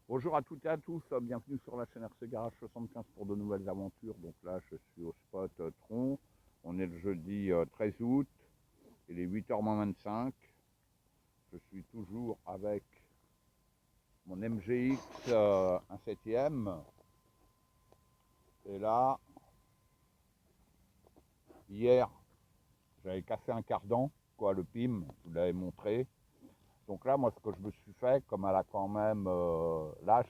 Bonjour à toutes et à tous, bienvenue sur la chaîne RC Garage 75 pour de nouvelles aventures. Donc là, je suis au spot Tron. On est le jeudi 13 août, il est 8h25. Je suis toujours avec mon MGX, un 7e. Et là, hier, j'avais cassé un cardan, quoi, le PIM, je vous l'avais montré. Donc là, moi, ce que je me suis fait, comme elle a quand même, là,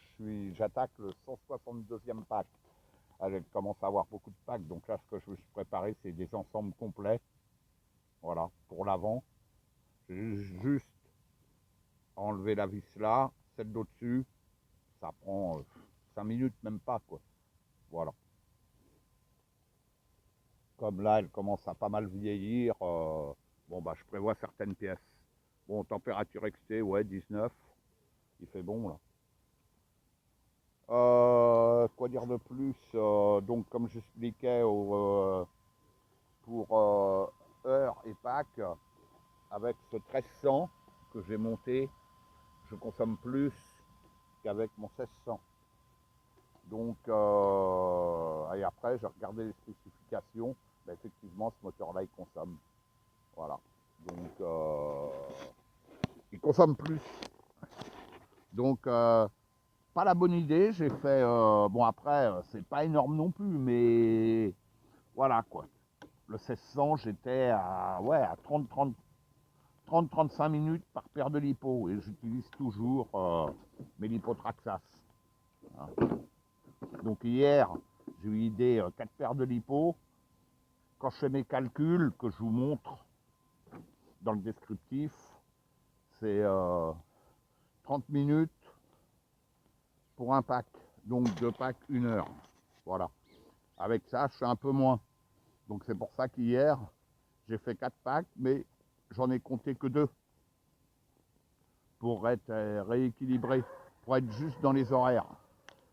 j'attaque le 162e pack. Elle commence à avoir beaucoup de packs, donc là, ce que je me suis préparé, c'est des ensembles complets. Voilà, pour l'avant. J'ai juste enlevé la vis là, celle d'au-dessus. Ça prend 5 minutes, même pas, quoi. Voilà. Comme là, elle commence à pas mal vieillir, bon, bah, je prévois certaines pièces. Bon, température XT, ouais, 19. Il fait bon, là. Quoi dire de plus, donc, comme j'expliquais pour heure et pack, avec ce 1300 que j'ai monté, je consomme plus qu'avec mon 1600. Donc, et après, j'ai regardé les spécifications. Ben, effectivement, ce moteur-là, il consomme. Voilà. Donc, il consomme plus. Donc, pas la bonne idée. J'ai fait. Bon, après, c'est pas énorme non plus, mais voilà quoi. Le 1600, j'étais à, ouais, à 30-35 minutes par paire de lipo. Et j'utilise toujours mes lipotraxas. Hein. Donc hier, j'ai eu idée 4 paires de lipo. Quand je fais mes calculs, que je vous montre dans le descriptif, c'est 30 minutes pour un pack. Donc 2 packs, 1 heure. Voilà. Avec ça, je fais un peu moins. Donc c'est pour ça qu'hier, j'ai fait 4 packs, mais j'en ai compté que 2 pour être rééquilibré, pour être juste dans les horaires.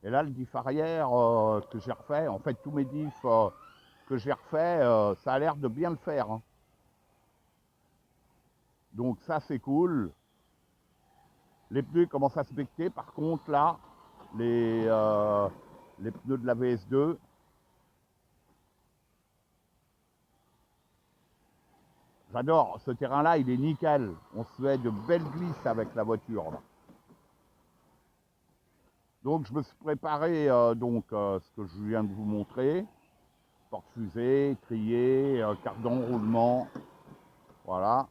Et là, le diff arrière que j'ai refait, en fait, tous mes diffs que j'ai refait, ça a l'air de bien le faire. Hein. Donc ça, c'est cool. Les pneus commencent à se becter. Par contre, là, les pneus de la VS2, j'adore. Ce terrain-là, il est nickel. On se fait de belles glisses avec la voiture. Là. Donc, je me suis préparé ce que je viens de vous montrer. Porte-fusée, trier, cardan, roulement. Voilà.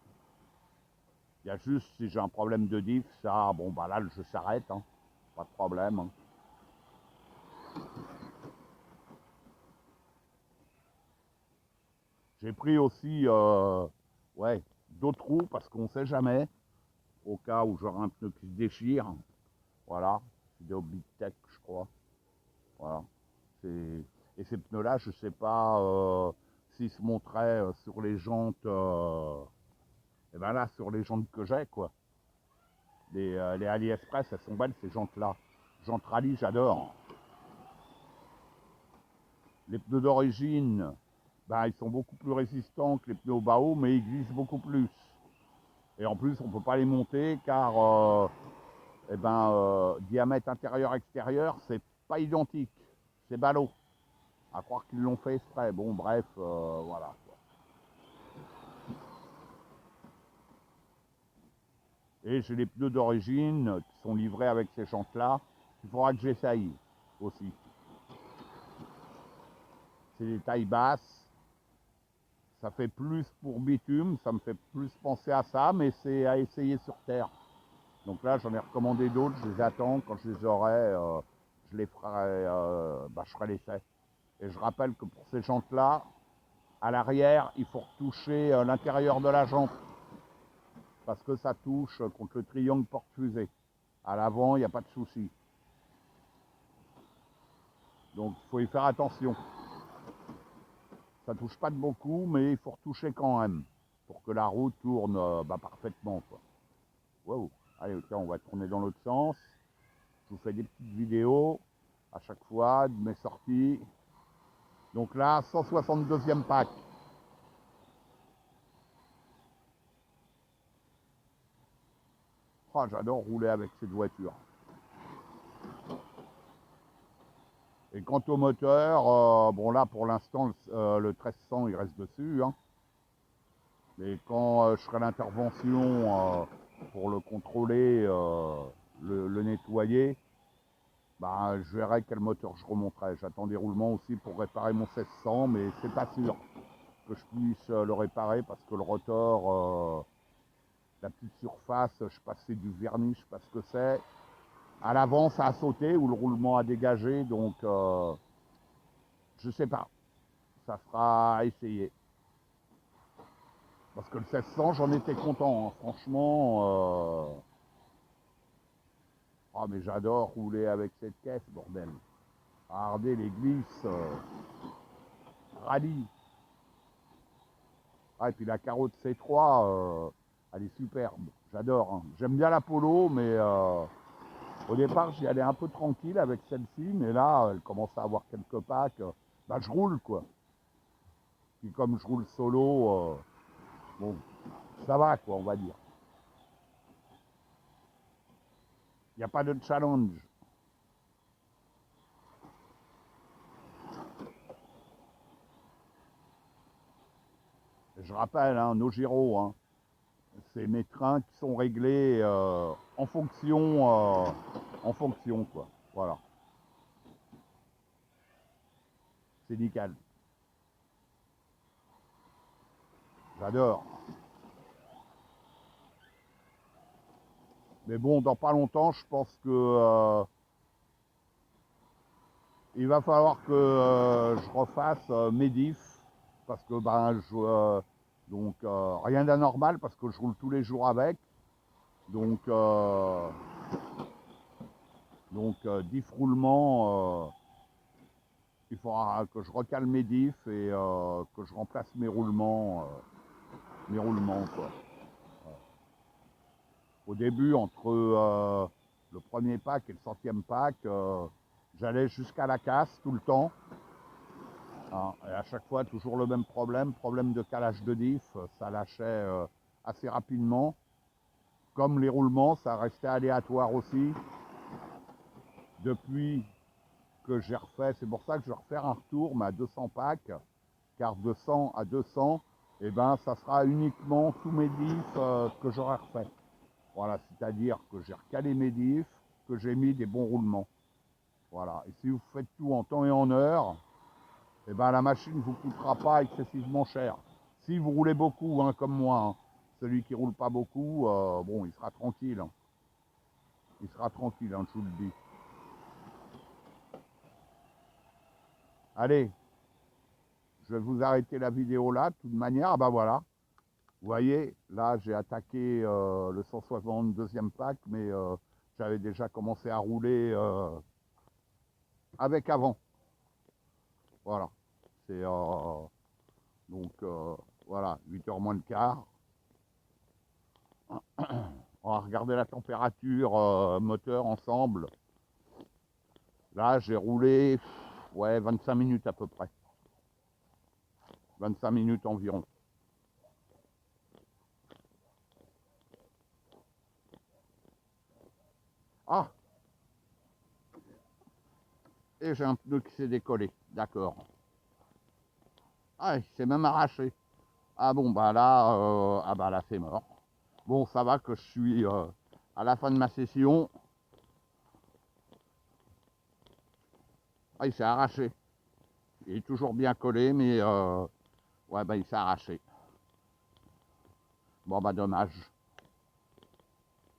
Il y a juste, si j'ai un problème de diff, ça, bon, bah là, je s'arrête. Hein. Pas de problème. Hein. J'ai pris aussi ouais, d'autres roues parce qu'on ne sait jamais, au cas où j'aurai un pneu qui se déchire. Voilà, c'est des Big Tech, je crois. Voilà. Et ces pneus-là, je ne sais pas s'ils se montraient sur les jantes, et ben là, sur les jantes que j'ai, quoi. Les AliExpress, elles sont belles, ces jantes-là. Jantes rallye, j'adore. Les pneus d'origine, ben, ils sont beaucoup plus résistants que les pneus au Bao, mais ils glissent beaucoup plus. Et en plus, on ne peut pas les monter car diamètre intérieur-extérieur, c'est pas identique. C'est ballot. À croire qu'ils l'ont fait exprès. Bon, bref, voilà. Et j'ai les pneus d'origine qui sont livrés avec ces jantes-là. Il faudra que j'essaye aussi. C'est des tailles basses. Ça fait plus pour bitume, ça me fait plus penser à ça, mais c'est à essayer sur terre. Donc là, j'en ai recommandé d'autres, je les attends. Quand je les aurai, je les ferai, je ferai l'essai. Et je rappelle que pour ces jantes-là, à l'arrière, il faut retoucher l'intérieur de la jante. Parce que ça touche contre le triangle porte-fusée. À l'avant, il n'y a pas de souci. Donc il faut y faire attention. Ça touche pas de beaucoup, mais il faut retoucher quand même. Pour que la roue tourne parfaitement. Quoi. Wow. Allez, tiens, on va tourner dans l'autre sens. Je vous fais des petites vidéos à chaque fois de mes sorties. Donc là, 162e pack. Oh, j'adore rouler avec cette voiture. Et quant au moteur, bon là pour l'instant le 1300 il reste dessus, hein. Mais quand je ferai l'intervention pour le contrôler, le nettoyer, bah, je verrai quel moteur je remonterai. J'attends des roulements aussi pour réparer mon 1600, mais c'est pas sûr que je puisse le réparer parce que le rotor, la petite surface, je passais du vernis, je sais pas ce que c'est. À l'avant, ça a sauté ou le roulement a dégagé, donc je sais pas. Ça sera à essayer. Parce que le 1600, j'en étais content, hein. Franchement. Ah, mais j'adore rouler avec cette caisse, bordel. Regardez les glisses, rallye. Ah, et puis la carotte C3, elle est superbe. J'adore, hein. J'aime bien la Polo, mais au départ, j'y allais un peu tranquille avec celle-ci. Mais là, elle commence à avoir quelques packs. Bah, je roule, quoi. Puis comme je roule solo, bon, ça va, quoi, on va dire. Il n'y a pas de challenge. Je rappelle, hein, nos gyros, hein, c'est mes trains qui sont réglés en fonction, quoi. Voilà, c'est nickel. J'adore. Mais bon, dans pas longtemps, je pense que il va falloir que je refasse mes diffs parce que ben donc rien d'anormal parce que je roule tous les jours avec. Donc diff roulement, il faudra que je recale mes diffs et que je remplace mes roulements quoi. Au début, entre le premier pack et le centième pack, j'allais jusqu'à la casse tout le temps. Hein, et à chaque fois, toujours le même problème de calage de diff, ça lâchait assez rapidement. Comme les roulements, ça restait aléatoire aussi. Depuis que j'ai refait, c'est pour ça que je vais refaire un retour, mais à 200 packs, car de 100 à 200, et ben, ça sera uniquement tous mes diffs que j'aurai refait. Voilà, c'est-à-dire que j'ai recalé mes diffs, que j'ai mis des bons roulements. Voilà, et si vous faites tout en temps et en heure, et ben, la machine ne vous coûtera pas excessivement cher. Si vous roulez beaucoup, hein, comme moi, hein, celui qui roule pas beaucoup, bon, il sera tranquille. Hein. Il sera tranquille, hein, je vous le dis. Allez, je vais vous arrêter la vidéo là, de toute manière. Ah bah voilà, vous voyez, là j'ai attaqué le 162e pack, mais j'avais déjà commencé à rouler avec avant. Voilà, c'est donc voilà, 8h moins le quart. On va regarder la température moteur ensemble. Là, j'ai roulé ouais, 25 minutes à peu près. 25 minutes environ. Ah, et j'ai un pneu qui s'est décollé. D'accord. Ah, il s'est même arraché. Ah bon, bah là, ah bah là, c'est mort. Bon, ça va que je suis à la fin de ma session. Ah, il s'est arraché. Il est toujours bien collé, mais ouais, bah il s'est arraché. Bon, bah dommage.